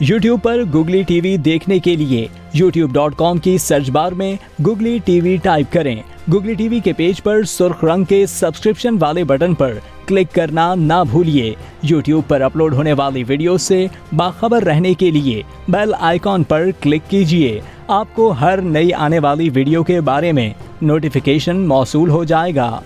YouTube पर googly TV देखने के लिए youtube.com की सर्च बार में गुगली टीवी टाइप करें। गुगली टीवी के पेज पर सुर्ख रंग के सब्सक्रिप्शन वाले बटन पर क्लिक करना ना भूलिए। YouTube पर अपलोड होने वाली वीडियो से बाखबर रहने के लिए बेल आइकॉन पर क्लिक कीजिए। आपको हर नई आने वाली वीडियो के बारे में नोटिफिकेशन मौसूल हो जाएगा।